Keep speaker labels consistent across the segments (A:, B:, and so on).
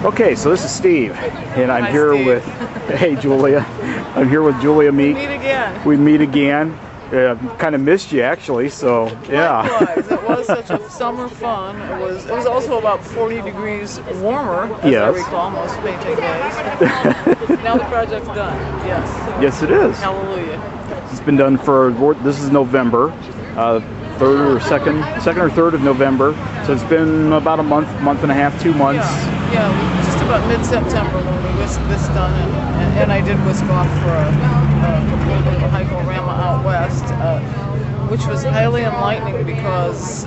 A: Okay, so this is Steve, and I'm
B: Hi,
A: here
B: Steve.
A: with, hey Julia, I'm here with Julia Meek.
B: Meet again.
A: We meet again. Kind of missed you actually, so yeah.
B: Likewise, it was such a summer fun. It was also about 40 degrees warmer, as I
A: Yes.
B: recall, most painting days. Now the project's done. Yes.
A: Yes, it is.
B: Hallelujah.
A: It's been done for, this is November, second or third of November. So it's been about a month and a half, 2 months.
B: Just about mid-September when we whisked this done, and I did whisk off for a little bit of a hike-o-rama out west, which was highly enlightening because,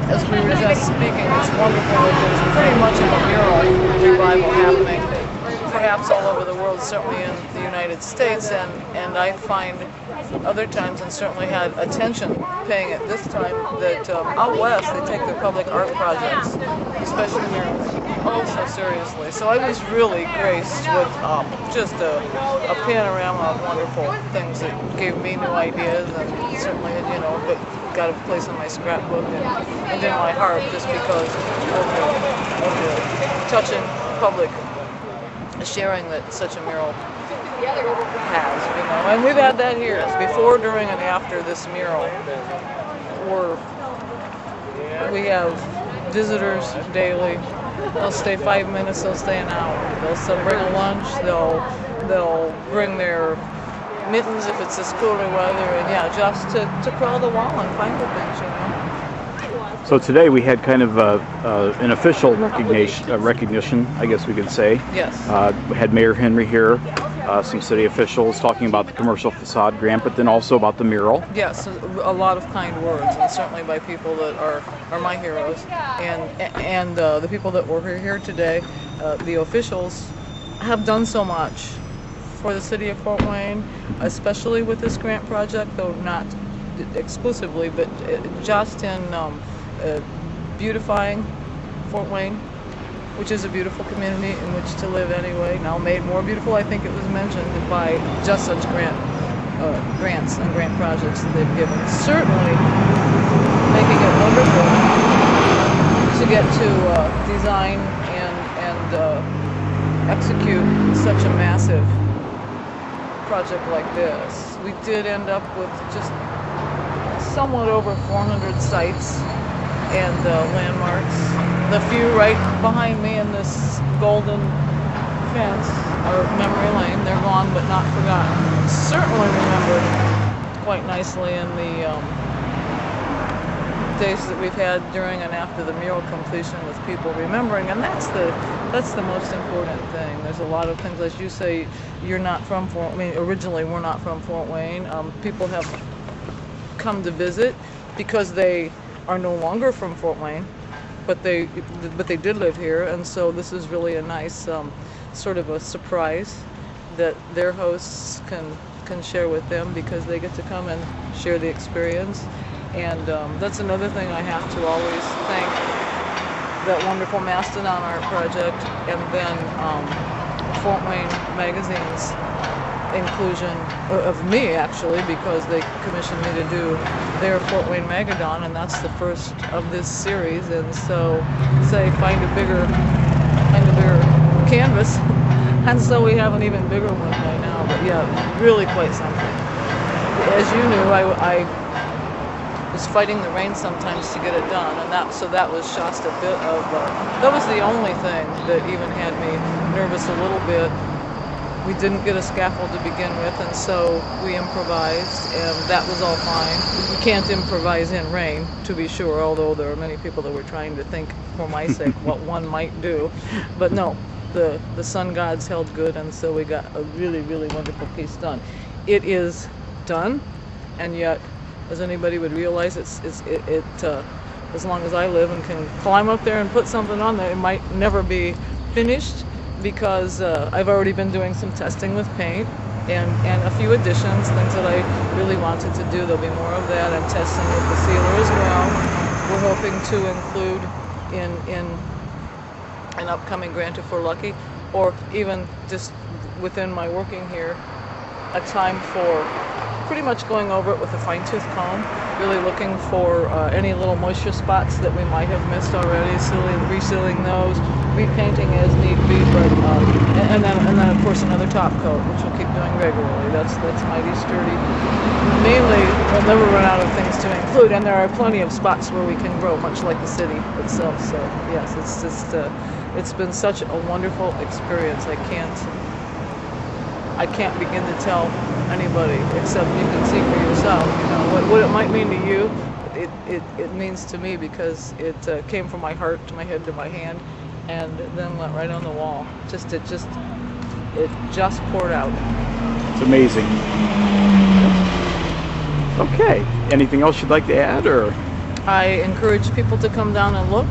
B: as we were just speaking, it's wonderful that there's pretty much of a mural revival happening, perhaps all over the world, certainly in the United States, and I find other times, and certainly had attention paying it this time, that out west they take their public art projects, especially murals, oh so seriously. So I was really graced with just a panorama of wonderful things that gave me new ideas, and certainly, but got a place in my scrapbook and in my heart just because of the touching public sharing that such a mural has, and we've had that here. It's before, during, and after this mural. We have visitors daily. They'll stay 5 minutes, they'll stay an hour. They'll bring a lunch, they'll bring their mittens if it's this cooler weather, and just to crawl the wall and find the things,
A: So today we had kind of an official recognition, I guess we could say.
B: Yes.
A: We had Mayor Henry here, some city officials talking about the commercial facade grant, but then also about the mural.
B: Yes, a lot of kind words, and certainly by people that are my heroes, and the people that were here today, the officials have done so much for the city of Fort Wayne, especially with this grant project, though not exclusively, but just in beautifying Fort Wayne, which is a beautiful community in which to live anyway. Now made more beautiful, I think it was mentioned, by just such grants and grant projects that they've given. Certainly making it wonderful to get to design and execute such a massive project like this. We did end up with just somewhat over 400 sites and landmarks. The few right behind me in this golden fence are memory lane. They're gone but not forgotten. Certainly remembered quite nicely in the days that we've had during and after the mural completion, with people remembering, and that's the most important thing. There's a lot of things, as you say, you're not from Fort Wayne. Originally, we're not from Fort Wayne. People have come to visit because they are no longer from Fort Wayne, but they did live here, and so this is really a nice sort of a surprise that their hosts can share with them, because they get to come and share the experience. And that's another thing I have to always thank that wonderful Mastodon Art Project, and then Fort Wayne Magazine's inclusion of me, actually, because they commissioned me to do their Fort Wayne Magadon, and that's the first of this series. And so, find a bigger canvas, and so we have an even bigger one right now. But really quite something. As you knew, I was fighting the rain sometimes to get it done, and that was just a bit of that was the only thing that even had me nervous a little bit. We didn't get a scaffold to begin with, and so we improvised, and that was all fine. You can't improvise in rain, to be sure, although there are many people that were trying to think, for my sake, what one might do. But no, the sun gods held good, and so we got a really, really wonderful piece done. It is done, and yet, as anybody would realize, as long as I live and can climb up there and put something on there, it might never be finished, because I've already been doing some testing with paint and a few additions, things that I really wanted to do. There'll be more of that, and testing with the sealer as well. We're hoping to include in an upcoming grant if we're lucky, or even just within my working here, a time for pretty much going over it with a fine-tooth comb, really looking for any little moisture spots that we might have missed already, resealing those, repainting as need be, but and then of course another top coat, which we'll keep doing regularly. That's mighty sturdy. Mainly, we'll never run out of things to include, and there are plenty of spots where we can grow, much like the city itself. So yes, it's been such a wonderful experience. I can't begin to tell anybody, except you can see for yourself. You know what it might mean to you. It means to me because it came from my heart to my head to my hand, and then went right on the wall. It just poured out.
A: It's amazing. Okay. Anything else you'd like to add, or?
B: I encourage people to come down and look.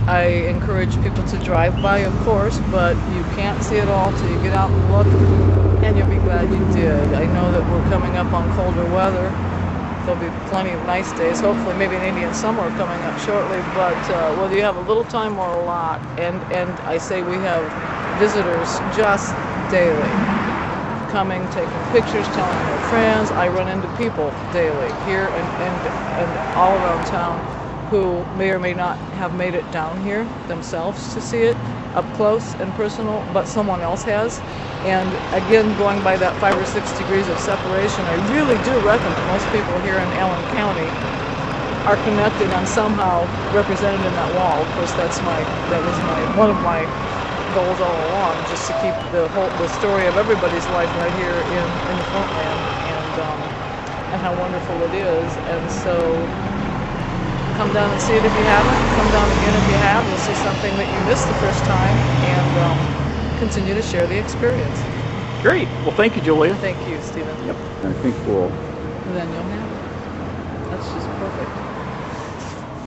B: I encourage people to drive by, of course, but you can't see it all till you get out and look, and you'll be glad you did. I know that we're coming up on colder weather. There'll be plenty of nice days, hopefully maybe an Indian summer coming up shortly, but whether you have a little time or a lot, and I say we have visitors just daily, coming, taking pictures, telling their friends. I run into people daily here and all around town who may or may not have made it down here themselves to see it up close and personal, but someone else has. And again, going by that 5 or 6 degrees of separation, I really do reckon that most people here in Allen County are connected and somehow represented in that wall. Of course, that was one of my goals all along, just to keep the story of everybody's life right here in the Frontland, and how wonderful it is. And so come down and see it if you haven't. Come down again if you have. You'll see something that you missed the first time, and continue to share the experience.
A: Great. Well, thank you, Julia.
B: Thank you, Stephen.
A: Yep. I think we'll
B: then you'll